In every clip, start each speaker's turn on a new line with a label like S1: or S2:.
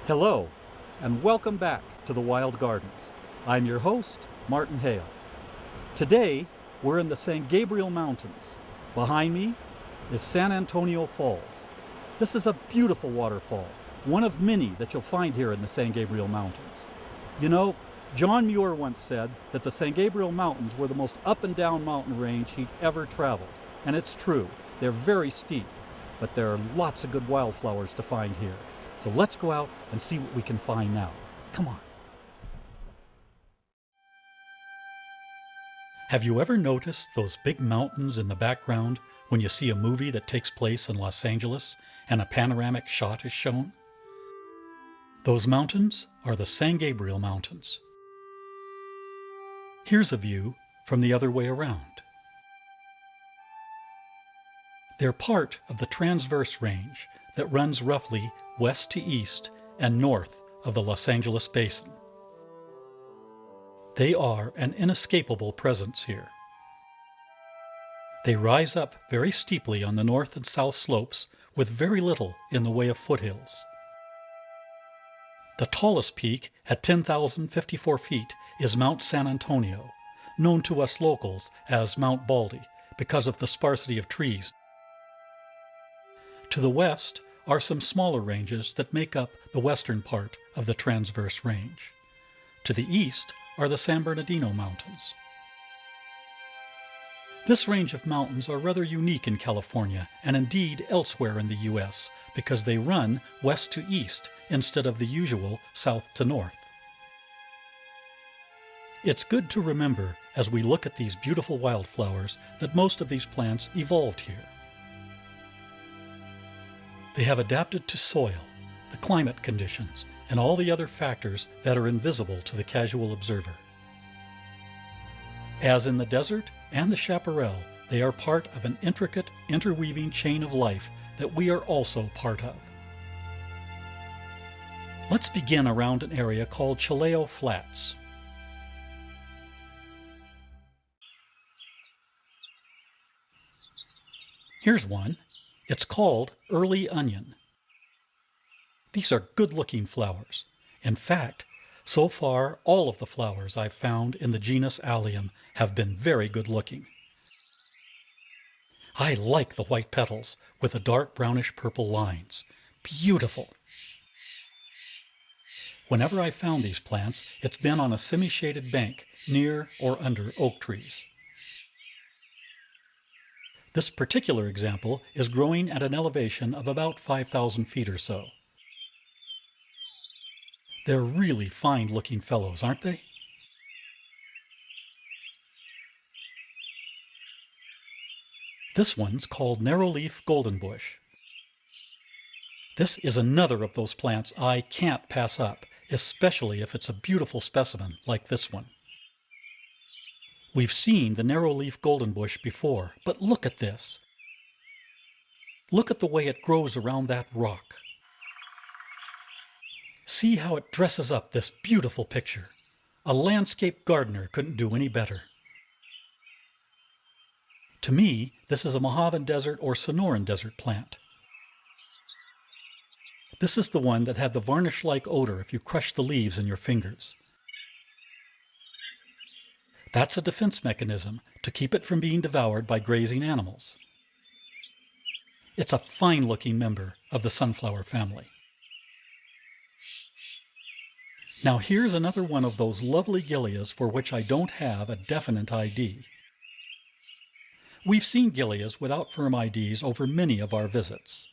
S1: Hello, and welcome back to the Wild Gardens. I'm your host, Martin Hale. Today, we're in the San Gabriel Mountains. Behind me is San Antonio Falls. This is a beautiful waterfall, one of many that you'll find here in the San Gabriel Mountains. You know, John Muir once said that the San Gabriel Mountains were the most up and down mountain range he'd ever traveled. And it's true, they're very steep, but there are lots of good wildflowers to find here. So let's go out and see what we can find now. Come on. Have you ever noticed those big mountains in the background when you see a movie that takes place in Los Angeles and a panoramic shot is shown? Those mountains are the San Gabriel Mountains. Here's a view from the other way around. They're part of the Transverse Range that runs roughly west to east and north of the Los Angeles Basin. They are an inescapable presence here. They rise up very steeply on the north and south slopes with very little in the way of foothills. The tallest peak at 10,054 feet is Mount San Antonio, known to us locals as Mount Baldy because of the sparsity of trees. To the west are some smaller ranges that make up the western part of the Transverse Range. To the east are the San Bernardino Mountains. This range of mountains are rather unique in California and indeed elsewhere in the U.S. because they run west to east instead of the usual south to north. It's good to remember as we look at these beautiful wildflowers that most of these plants evolved here. They have adapted to soil, the climate conditions, and all the other factors that are invisible to the casual observer. As in the desert and the chaparral, they are part of an intricate, interweaving chain of life that we are also part of. Let's begin around an area called Chilao Flats. Here's one. It's called Early Onion. These are good-looking flowers. In fact, so far all of the flowers I've found in the genus Allium have been very good-looking. I like the white petals with the dark brownish-purple lines. Beautiful! Whenever I've found these plants, it's been on a semi-shaded bank near or under oak trees. This particular example is growing at an elevation of about 5,000 feet or so. They're really fine-looking fellows, aren't they? This one's called Narrowleaf Goldenbush. This is another of those plants I can't pass up, especially if it's a beautiful specimen like this one. We've seen the narrowleaf goldenbush before, but look at this. Look at the way it grows around that rock. See how it dresses up this beautiful picture. A landscape gardener couldn't do any better. To me, this is a Mojave Desert or Sonoran Desert plant. This is the one that had the varnish-like odor if you crushed the leaves in your fingers. That's a defense mechanism to keep it from being devoured by grazing animals. It's a fine-looking member of the sunflower family. Now here's another one of those lovely gilias for which I don't have a definite ID. We've seen gilias without firm IDs over many of our visits.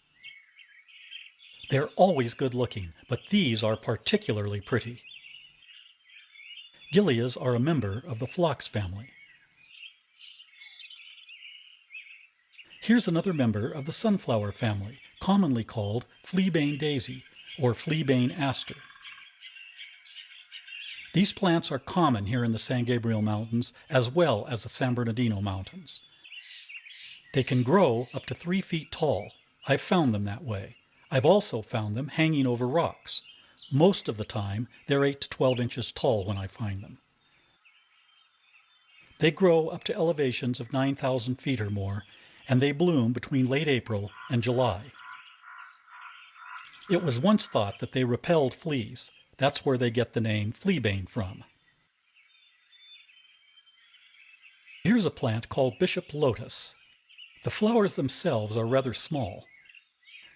S1: They're always good-looking, but these are particularly pretty. Gilias are a member of the phlox family. Here's another member of the sunflower family, commonly called fleabane daisy or fleabane aster. These plants are common here in the San Gabriel Mountains as well as the San Bernardino Mountains. They can grow up to 3 feet tall. I've found them that way. I've also found them hanging over rocks. Most of the time, they're 8 to 12 inches tall when I find them. They grow up to elevations of 9,000 feet or more, and they bloom between late April and July. It was once thought that they repelled fleas. That's where they get the name fleabane from. Here's a plant called bishop lotus. The flowers themselves are rather small.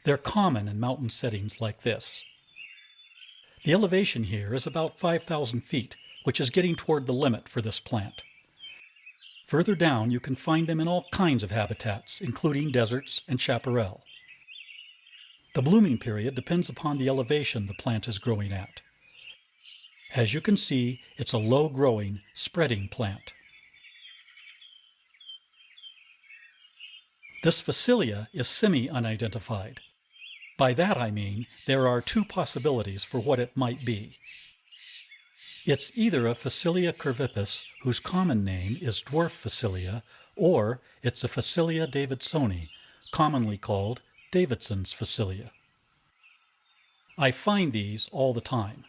S1: They're common in mountain settings like this. The elevation here is about 5,000 feet, which is getting toward the limit for this plant. Further down, you can find them in all kinds of habitats, including deserts and chaparral. The blooming period depends upon the elevation the plant is growing at. As you can see, it's a low-growing, spreading plant. This Phacelia is semi-unidentified. By that I mean there are two possibilities for what it might be. It's either a Phacelia curvipes, whose common name is dwarf Phacelia, or it's a Phacelia davidsoni, commonly called Davidson's Phacelia. I find these all the time.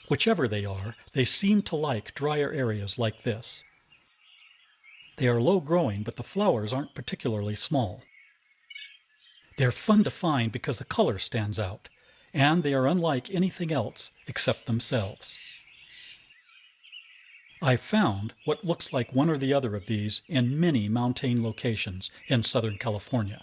S1: Whichever they are, they seem to like drier areas like this. They are low-growing, but the flowers aren't particularly small. They're fun to find because the color stands out, and they are unlike anything else except themselves. I've found what looks like one or the other of these in many mountain locations in Southern California.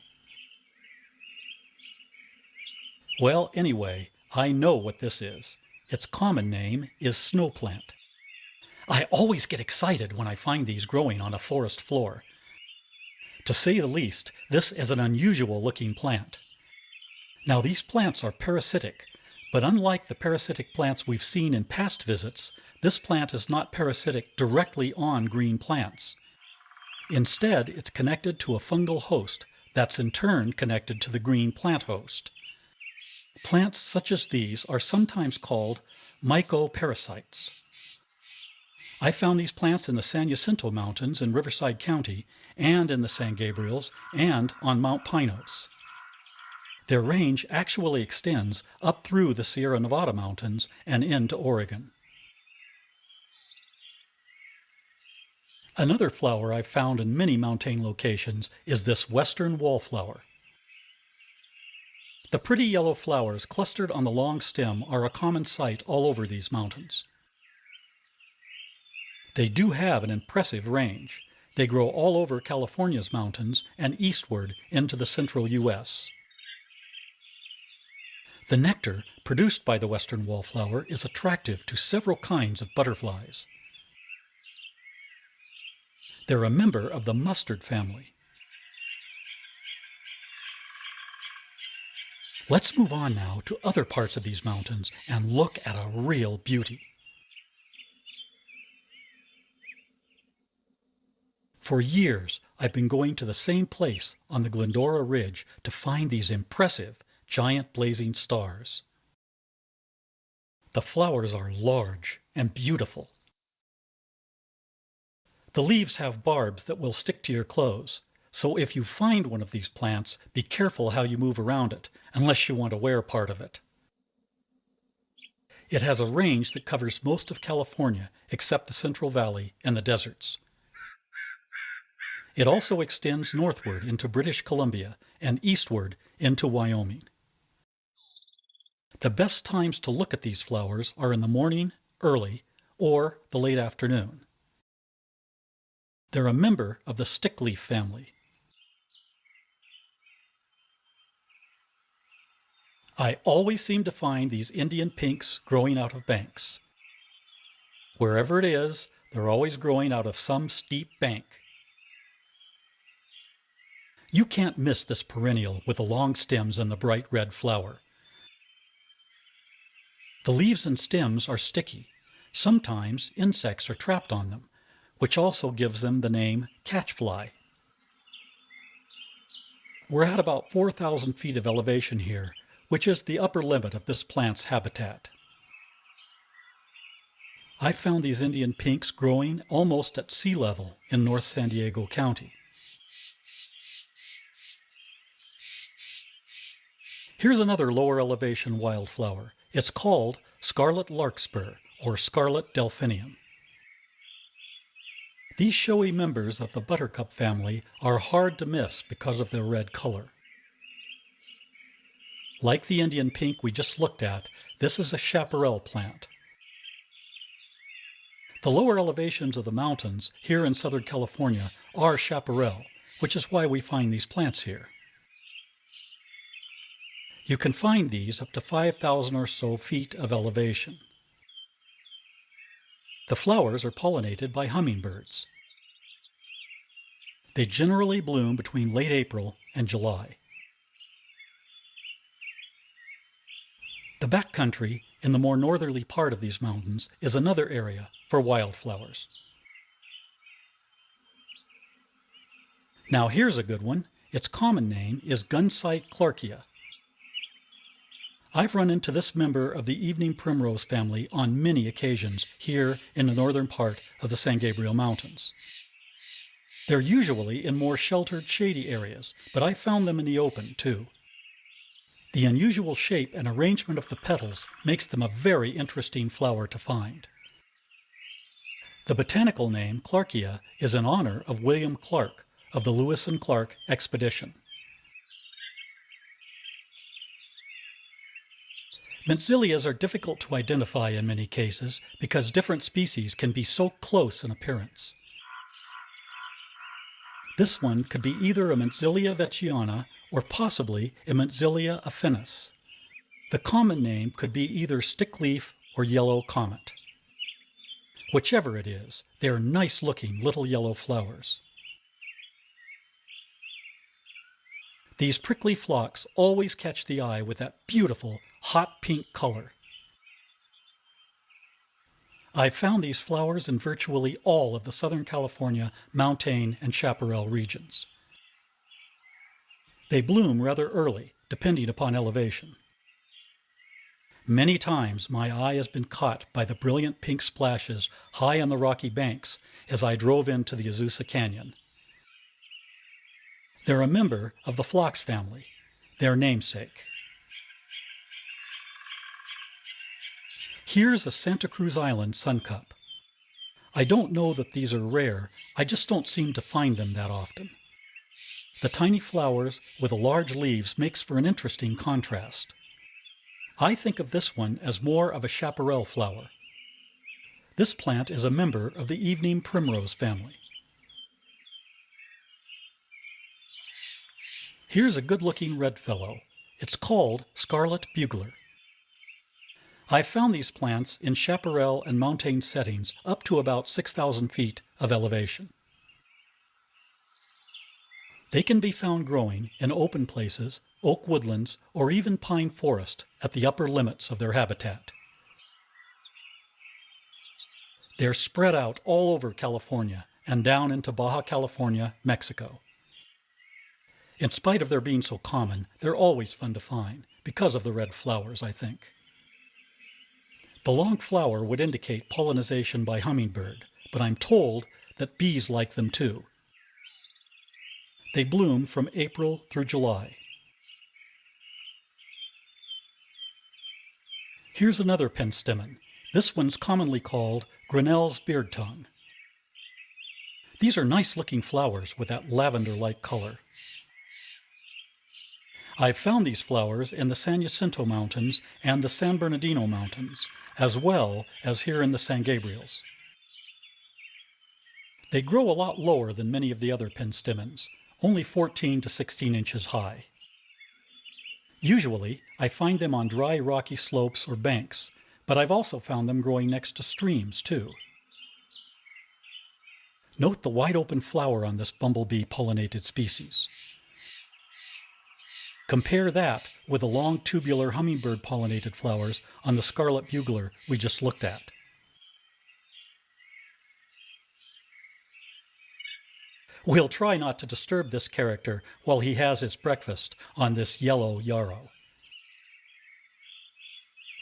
S1: Well, anyway, I know what this is. Its common name is snow plant. I always get excited when I find these growing on a forest floor. To say the least, this is an unusual looking plant. Now, these plants are parasitic, but unlike the parasitic plants we've seen in past visits, this plant is not parasitic directly on green plants. Instead, it's connected to a fungal host that's in turn connected to the green plant host. Plants such as these are sometimes called mycoparasites. I found these plants in the San Jacinto Mountains in Riverside County, and in the San Gabriels, and on Mount Pinos. Their range actually extends up through the Sierra Nevada mountains and into Oregon. Another flower I've found in many mountain locations is this western wallflower. The pretty yellow flowers clustered on the long stem are a common sight all over these mountains. They do have an impressive range. They grow all over California's mountains and eastward into the central U.S. The nectar produced by the western wallflower is attractive to several kinds of butterflies. They're a member of the mustard family. Let's move on now to other parts of these mountains and look at a real beauty. For years, I've been going to the same place on the Glendora Ridge to find these impressive, giant blazing stars. The flowers are large and beautiful. The leaves have barbs that will stick to your clothes, so if you find one of these plants, be careful how you move around it, unless you want to wear part of it. It has a range that covers most of California except the Central Valley and the deserts. It also extends northward into British Columbia and eastward into Wyoming. The best times to look at these flowers are in the morning, early, or the late afternoon. They're a member of the stickleaf family. I always seem to find these Indian pinks growing out of banks. Wherever it is, they're always growing out of some steep bank. You can't miss this perennial with the long stems and the bright red flower. The leaves and stems are sticky. Sometimes insects are trapped on them, which also gives them the name catchfly. We're at about 4,000 feet of elevation here, which is the upper limit of this plant's habitat. I found these Indian pinks growing almost at sea level in North San Diego County. Here's another lower elevation wildflower. It's called scarlet larkspur, or scarlet delphinium. These showy members of the buttercup family are hard to miss because of their red color. Like the Indian pink we just looked at, this is a chaparral plant. The lower elevations of the mountains here in Southern California are chaparral, which is why we find these plants here. You can find these up to 5,000 or so feet of elevation. The flowers are pollinated by hummingbirds. They generally bloom between late April and July. The backcountry in the more northerly part of these mountains is another area for wildflowers. Now here's a good one. Its common name is Gunsight clarkia. I've run into this member of the evening primrose family on many occasions here in the northern part of the San Gabriel Mountains. They're usually in more sheltered, shady areas, but I found them in the open too. The unusual shape and arrangement of the petals makes them a very interesting flower to find. The botanical name Clarkia is in honor of William Clark of the Lewis and Clark expedition. Mentzelias are difficult to identify in many cases because different species can be so close in appearance. This one could be either a Mentzelia vechiana or possibly a Mentzelia affinis. The common name could be either stickleaf or yellow comet. Whichever it is, they are nice-looking little yellow flowers. These prickly phlox always catch the eye with that beautiful, hot pink color. I've found these flowers in virtually all of the Southern California montane and chaparral regions. They bloom rather early, depending upon elevation. Many times my eye has been caught by the brilliant pink splashes high on the rocky banks as I drove into the Azusa Canyon. They're a member of the phlox family, their namesake. Here's a Santa Cruz Island suncup. I don't know that these are rare, I just don't seem to find them that often. The tiny flowers with the large leaves makes for an interesting contrast. I think of this one as more of a chaparral flower. This plant is a member of the evening primrose family. Here's a good-looking red fellow. It's called scarlet bugler. I've found these plants in chaparral and montane settings up to about 6,000 feet of elevation. They can be found growing in open places, oak woodlands, or even pine forest at the upper limits of their habitat. They're spread out all over California and down into Baja California, Mexico. In spite of their being so common, they're always fun to find because of the red flowers, I think. The long flower would indicate pollination by hummingbird, but I'm told that bees like them too. They bloom from April through July. Here's another penstemon. This one's commonly called Grinnell's beard tongue. These are nice-looking flowers with that lavender-like color. I've found these flowers in the San Jacinto Mountains and the San Bernardino Mountains, as well as here in the San Gabriels. They grow a lot lower than many of the other penstemons, only 14 to 16 inches high. Usually, I find them on dry rocky slopes or banks, but I've also found them growing next to streams too. Note the wide open flower on this bumblebee-pollinated species. Compare that with the long tubular hummingbird-pollinated flowers on the scarlet bugler we just looked at. We'll try not to disturb this character while he has his breakfast on this yellow yarrow.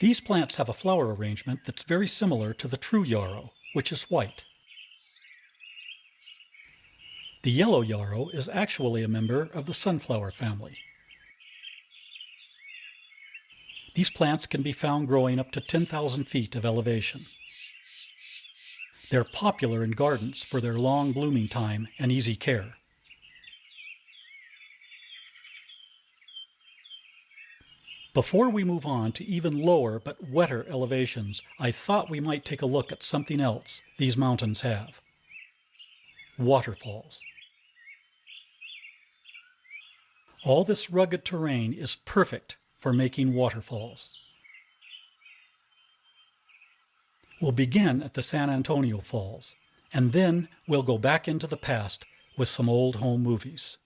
S1: These plants have a flower arrangement that's very similar to the true yarrow, which is white. The yellow yarrow is actually a member of the sunflower family. These plants can be found growing up to 10,000 feet of elevation. They're popular in gardens for their long blooming time and easy care. Before we move on to even lower but wetter elevations, I thought we might take a look at something else these mountains have. Waterfalls. All this rugged terrain is perfect for making waterfalls. We'll begin at the San Antonio Falls, and then we'll go back into the past with some old home movies.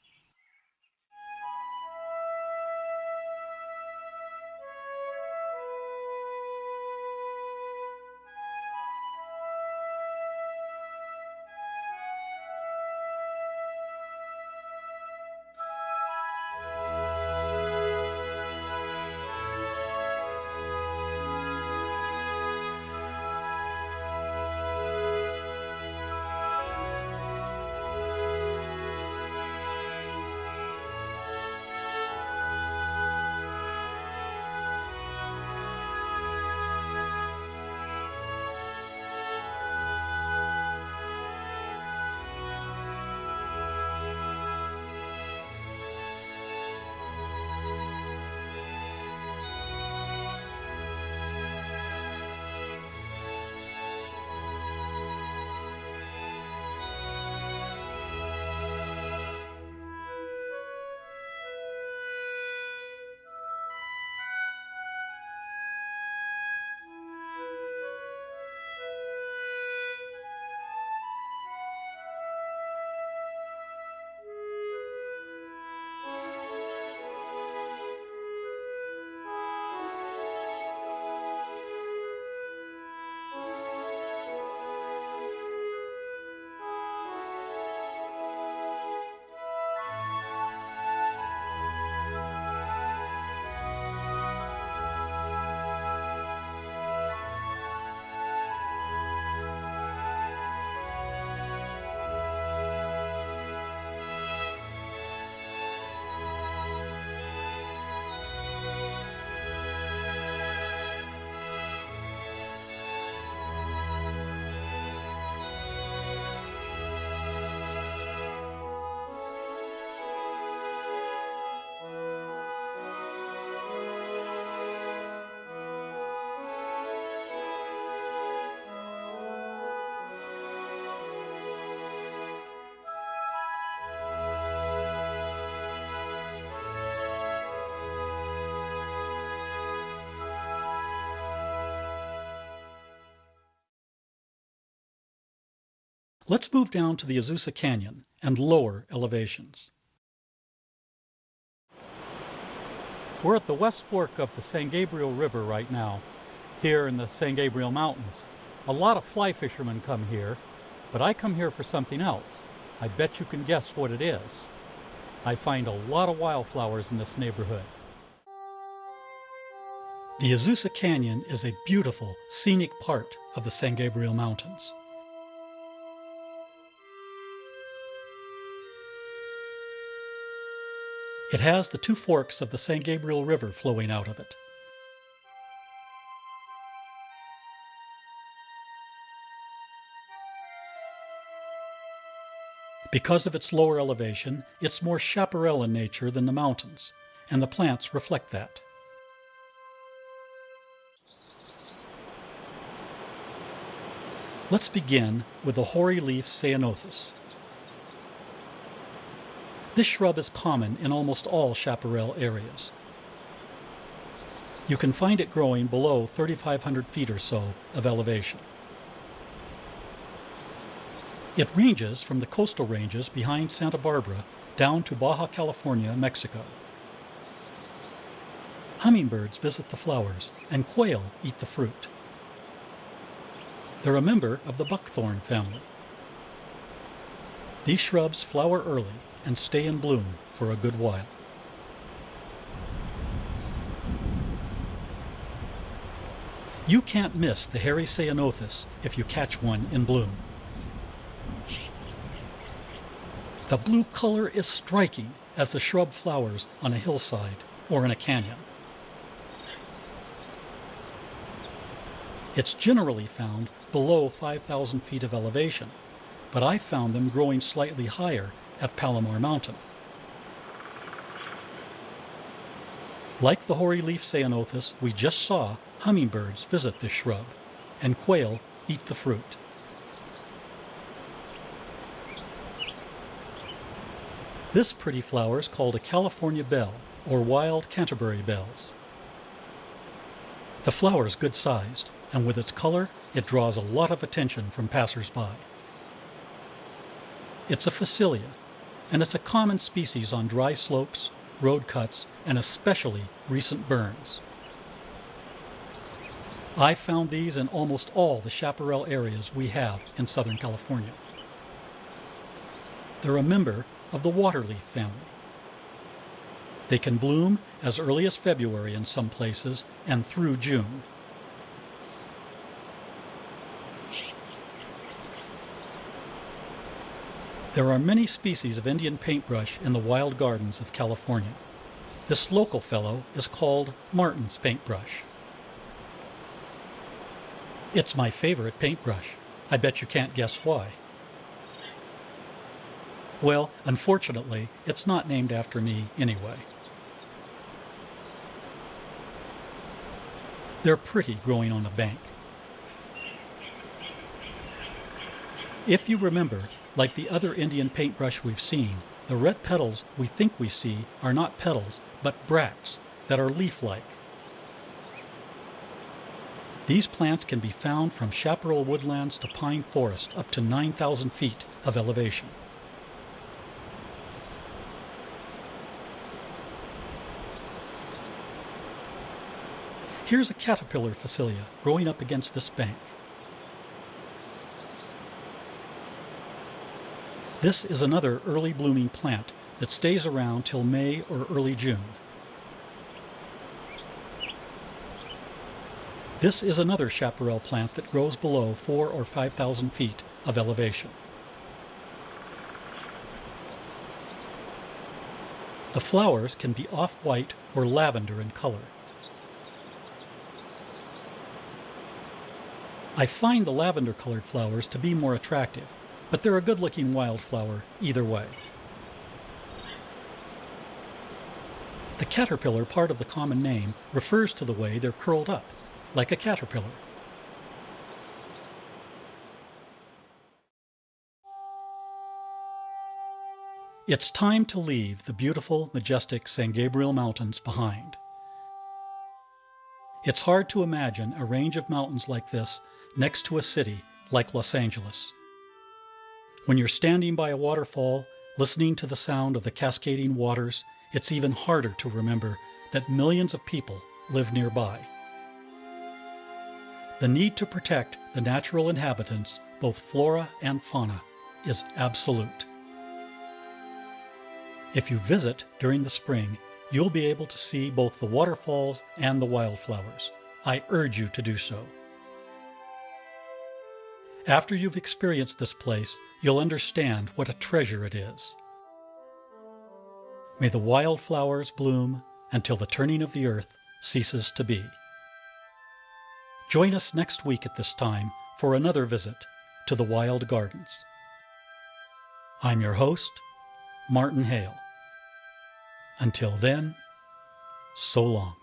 S1: Let's move down to the Azusa Canyon and lower elevations. We're at the West Fork of the San Gabriel River right now, here in the San Gabriel Mountains. A lot of fly fishermen come here, but I come here for something else. I bet you can guess what it is. I find a lot of wildflowers in this neighborhood. The Azusa Canyon is a beautiful, scenic part of the San Gabriel Mountains. It has the two forks of the San Gabriel River flowing out of it. Because of its lower elevation, it's more chaparral in nature than the mountains, and the plants reflect that. Let's begin with the hoary leaf Ceanothus. This shrub is common in almost all chaparral areas. You can find it growing below 3,500 feet or so of elevation. It ranges from the coastal ranges behind Santa Barbara down to Baja California, Mexico. Hummingbirds visit the flowers, and quail eat the fruit. They're a member of the buckthorn family. These shrubs flower early and stay in bloom for a good while. You can't miss the hairy Ceanothus if you catch one in bloom. The blue color is striking as the shrub flowers on a hillside or in a canyon. It's generally found below 5,000 feet of elevation, but I found them growing slightly higher at Palomar Mountain. Like the hoary leaf ceanothus we just saw, hummingbirds visit this shrub, and quail eat the fruit. This pretty flower is called a California bell, or wild Canterbury bells. The flower is good-sized, and with its color, it draws a lot of attention from passers-by. It's a phacelia, and it's a common species on dry slopes, road cuts, and especially recent burns. I found these in almost all the chaparral areas we have in Southern California. They're a member of the waterleaf family. They can bloom as early as February in some places and through June. There are many species of Indian paintbrush in the wild gardens of California. This local fellow is called Martin's paintbrush. It's my favorite paintbrush. I bet you can't guess why. Well, unfortunately, it's not named after me anyway. They're pretty growing on a bank. If you remember, like the other Indian paintbrush we've seen, the red petals we think we see are not petals, but bracts that are leaf-like. These plants can be found from chaparral woodlands to pine forest up to 9,000 feet of elevation. Here's a caterpillar phacelia growing up against this bank. This is another early blooming plant that stays around till May or early June. This is another chaparral plant that grows below 4,000 or 5,000 feet of elevation. The flowers can be off-white or lavender in color. I find the lavender-colored flowers to be more attractive, but they're a good-looking wildflower either way. The caterpillar part of the common name refers to the way they're curled up, like a caterpillar. It's time to leave the beautiful, majestic San Gabriel Mountains behind. It's hard to imagine a range of mountains like this next to a city like Los Angeles. When you're standing by a waterfall, listening to the sound of the cascading waters, it's even harder to remember that millions of people live nearby. The need to protect the natural inhabitants, both flora and fauna, is absolute. If you visit during the spring, you'll be able to see both the waterfalls and the wildflowers. I urge you to do so. After you've experienced this place, you'll understand what a treasure it is. May the wildflowers bloom until the turning of the earth ceases to be. Join us next week at this time for another visit to the Wild Gardens. I'm your host, Martin Hale. Until then, so long.